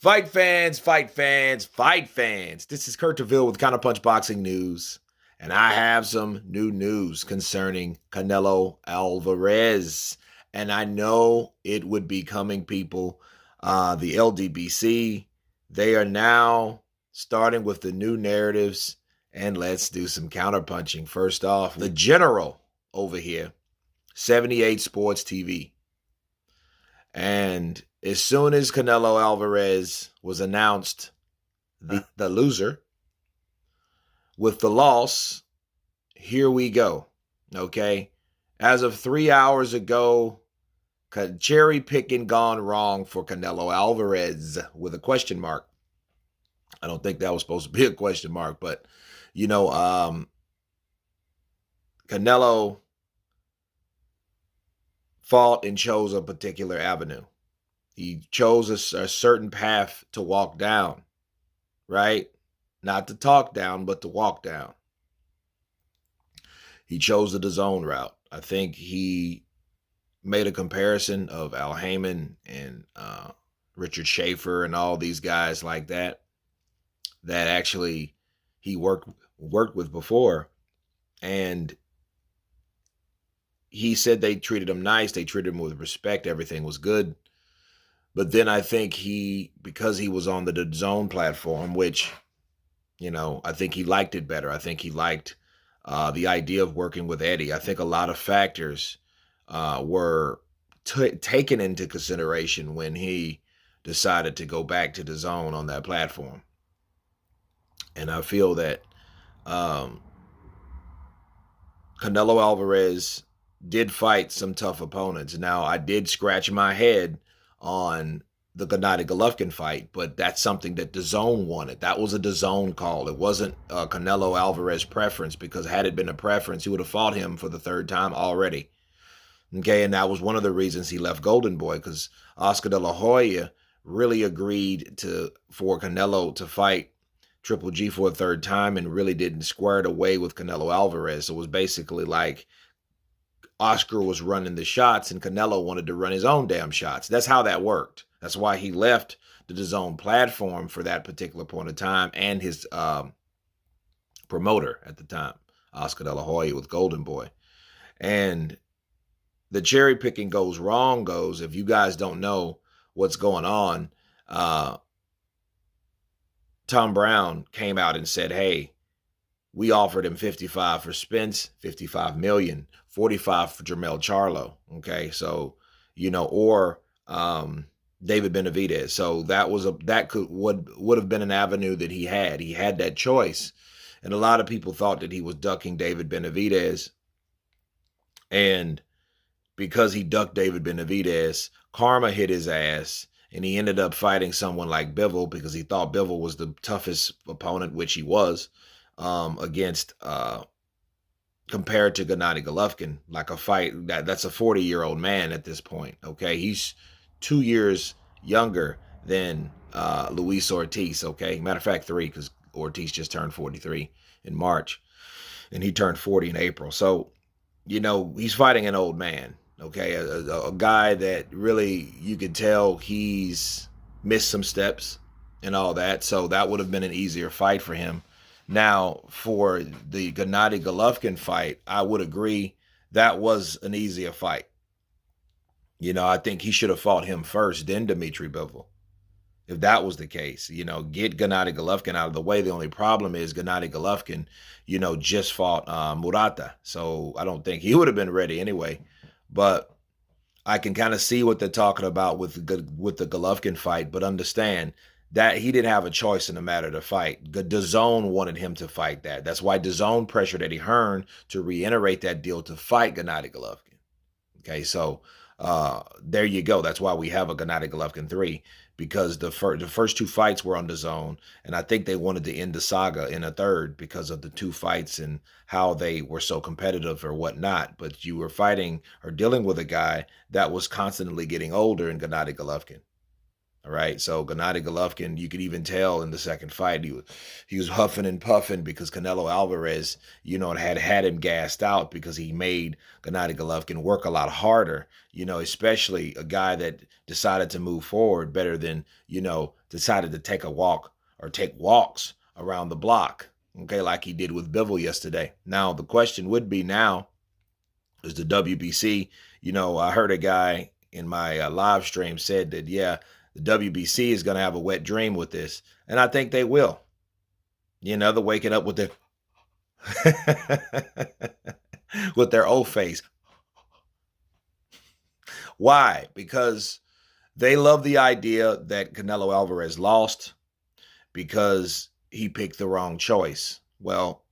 Fight fans, fight fans, fight fans. This is Kurt DeVille with Counterpunch Boxing News, and I have some new news concerning Canelo Alvarez. And I know it would be coming, people. The Ldbc, they are now starting with the new narratives, and let's do some counterpunching. First off, the general over here, 78 Sports TV. And as soon as Canelo Alvarez was announced the loser with the loss, here we go. Okay. As of 3 hours ago, cherry picking gone wrong for Canelo Alvarez with a question mark. I don't think that was supposed to be a question mark, but Canelo fought and chose a particular avenue. He chose a certain path to walk down, right? Not to talk down, but to walk down. He chose the DAZN route. I think he made a comparison of Al Heyman and Richard Schaefer and all these guys like that actually he worked with before. And he said they treated him nice. They treated him with respect. Everything was good. But then I think because he was on the DAZN platform, which, I think he liked it better. I think he liked the idea of working with Eddie. I think a lot of factors were taken into consideration when he decided to go back to DAZN on that platform. And I feel that Canelo Alvarez did fight some tough opponents. Now, I did scratch my head on the Gennady Golovkin fight, but that's something that DAZN wanted. That was a DAZN call. It wasn't a Canelo Alvarez preference, because had it been a preference, he would have fought him for the third time already. Okay, and that was one of the reasons he left Golden Boy, because Oscar De La Hoya really agreed for Canelo to fight Triple G for a third time and really didn't square it away with Canelo Alvarez. So it was basically like Oscar was running the shots and Canelo wanted to run his own damn shots. That's how that worked. That's why he left the DAZN platform for that particular point of time, and his promoter at the time, Oscar De La Hoya with Golden Boy. And the cherry picking goes wrong if you guys don't know what's going on, Tom Brown came out and said, hey, we offered him 55 for Spence, 55 million, 45 for Jermell Charlo. Okay. So, or David Benavidez. So that would have been an avenue that he had. He had that choice. And a lot of people thought that he was ducking David Benavidez. And because he ducked David Benavidez, karma hit his ass. And he ended up fighting someone like Bivol because he thought Bivol was the toughest opponent, which he was, against compared to Gennady Golovkin, like a fight that's a 40-year-old man at this point. Okay, he's 2 years younger than Luis Ortiz. Okay, matter of fact, 3, because Ortiz just turned 43 in March, and he turned 40 in April. So, he's fighting an old man. Okay, a guy that really, you could tell he's missed some steps and all that. So that would have been an easier fight for him. Now, for the Gennady Golovkin fight, I would agree that was an easier fight. I think he should have fought him first, then Dmitry Bivol. If that was the case, get Gennady Golovkin out of the way. The only problem is Gennady Golovkin, just fought Murata. So I don't think he would have been ready anyway. But I can kind of see what they're talking about with the Golovkin fight, but understand that he didn't have a choice in the matter to fight. DAZN wanted him to fight that. That's why DAZN pressured Eddie Hearn to reiterate that deal to fight Gennady Golovkin. Okay, so there you go. That's why we have a Gennady Golovkin 3, because the first 2 fights were on DAZN, and I think they wanted to end the saga in a third because of the 2 fights and how they were so competitive or whatnot. But you were fighting or dealing with a guy that was constantly getting older in Gennady Golovkin. All right. So Gennady Golovkin, you could even tell in the second fight, he was huffing and puffing because Canelo Alvarez, had him gassed out because he made Gennady Golovkin work a lot harder, especially a guy that decided to move forward better than, decided to take a walk or take walks around the block. Okay, like he did with Bivol yesterday. Now, the question would be now, is the WBC, I heard a guy in my live stream said that, yeah, the WBC is going to have a wet dream with this. And I think they will. They're waking up with with their old face. Why? Because they love the idea that Canelo Alvarez lost because he picked the wrong choice. Well,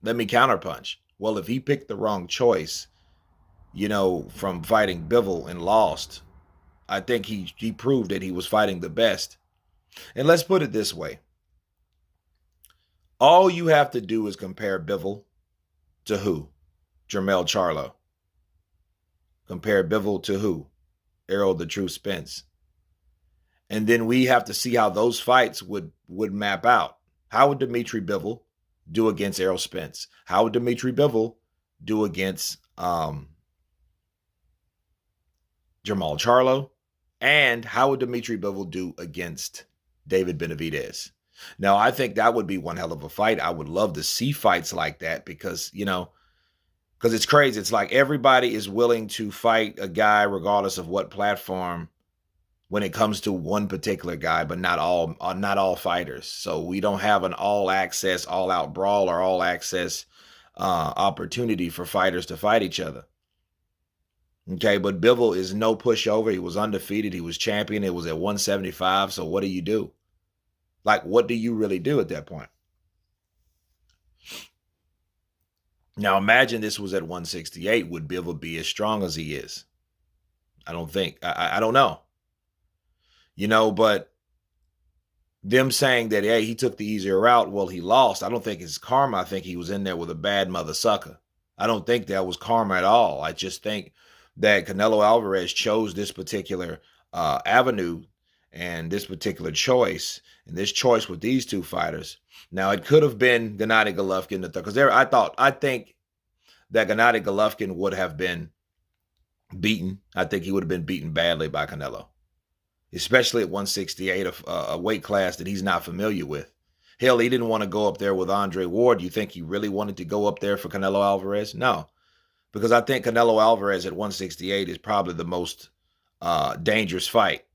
let me counterpunch. Well, if he picked the wrong choice, from fighting Bivol and lost, I think he proved that he was fighting the best. And let's put it this way. All you have to do is compare Bivol to who? Jermell Charlo. Compare Bivol to who? Errol the True Spence. And then we have to see how those fights would map out. How would Dmitry Bivol do against Errol Spence? How would Dmitry Bivol do against Jermall Charlo? And how would Dmitry Bivol do against David Benavidez? Now, I think that would be one hell of a fight. I would love to see fights like that because, because it's crazy. It's like everybody is willing to fight a guy regardless of what platform when it comes to one particular guy, but not all fighters. So we don't have an all-access, all-out brawl or all-access opportunity for fighters to fight each other. Okay, but Bivol is no pushover. He was undefeated. He was champion. It was at 175. So what do you do? Like, what do you really do at that point? Now, imagine this was at 168. Would Bivol be as strong as he is? I don't think. I don't know. But them saying that, hey, he took the easier route, well, he lost. I don't think it's karma. I think he was in there with a bad mother sucker. I don't think that was karma at all. I just think that Canelo Alvarez chose this particular avenue and this particular choice, and this choice with these two fighters. Now, it could have been Gennady Golovkin, because I think that Gennady Golovkin would have been beaten. I think he would have been beaten badly by Canelo, especially at 168, a weight class that he's not familiar with. Hell, he didn't want to go up there with Andre Ward. You think he really wanted to go up there for Canelo Alvarez? No, because I think Canelo Alvarez at 168 is probably the most dangerous fight.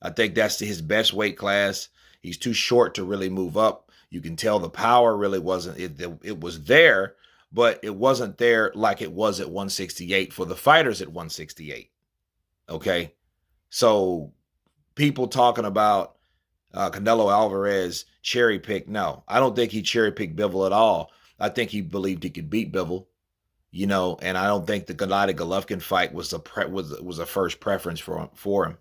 I think that's his best weight class. He's too short to really move up. You can tell the power really wasn't, it was there, but it wasn't there like it was at 168 for the fighters at 168. Okay? So people talking about Canelo Alvarez cherry-picked, no. I don't think he cherry-picked Bivol at all. I think he believed he could beat Bivol, and I don't think the Gennady Golovkin fight was a first preference for him.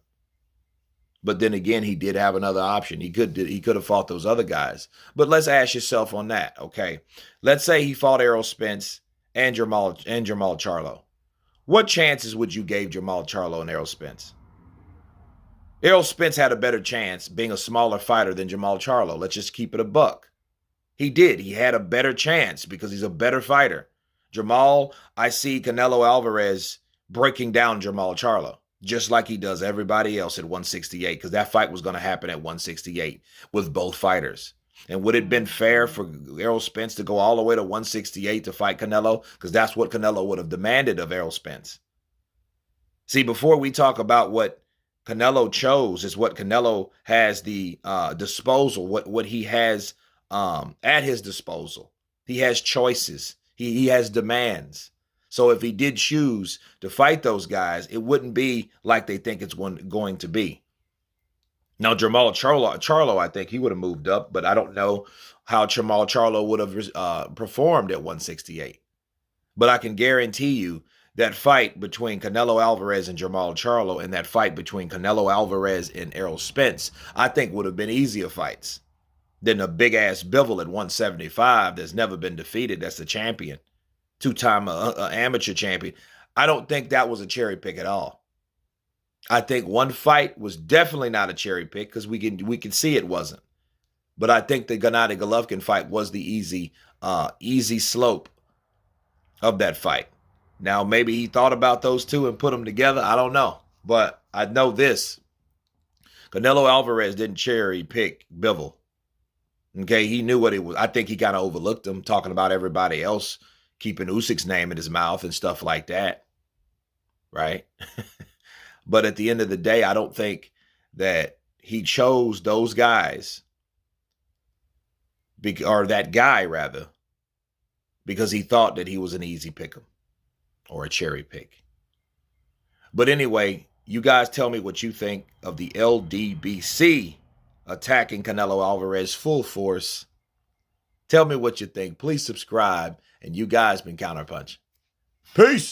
But then again, he did have another option. He could have fought those other guys. But let's ask yourself on that, okay? Let's say he fought Errol Spence and Jermall Charlo. What chances would you give Jermall Charlo and Errol Spence? Errol Spence had a better chance being a smaller fighter than Jermall Charlo. Let's just keep it a buck. He did. He had a better chance because he's a better fighter. Jermall, I see Canelo Alvarez breaking down Jermall Charlo, just like he does everybody else at 168, because that fight was going to happen at 168 with both fighters. And would it have been fair for Errol Spence to go all the way to 168 to fight Canelo? Because that's what Canelo would have demanded of Errol Spence. See, before we talk about what Canelo chose, is what Canelo has the disposal, what he has at his disposal. He has choices. He has demands. So if he did choose to fight those guys, it wouldn't be like they think it's going to be. Now, Jermall Charlo, I think he would have moved up, but I don't know how Jermall Charlo would have performed at 168. But I can guarantee you that fight between Canelo Alvarez and Jermall Charlo and that fight between Canelo Alvarez and Errol Spence, I think would have been easier fights than a big-ass Bivol at 175 that's never been defeated, that's the champion. Two-time amateur champion. I don't think that was a cherry pick at all. I think one fight was definitely not a cherry pick because we can see it wasn't. But I think the Gennady Golovkin fight was the easy slope of that fight. Now maybe he thought about those two and put them together. I don't know, but I know this: Canelo Alvarez didn't cherry pick Bivol. Okay, he knew what it was. I think he kind of overlooked him, talking about everybody else, keeping Usyk's name in his mouth and stuff like that, right? But at the end of the day, I don't think that he chose those guys, or that guy rather, because he thought that he was an easy pick'em or a cherry pick. But anyway, you guys tell me what you think of the Ldbc attacking Canelo Alvarez full force. Tell me what you think. Please subscribe. And you guys been Counterpunch. Peace.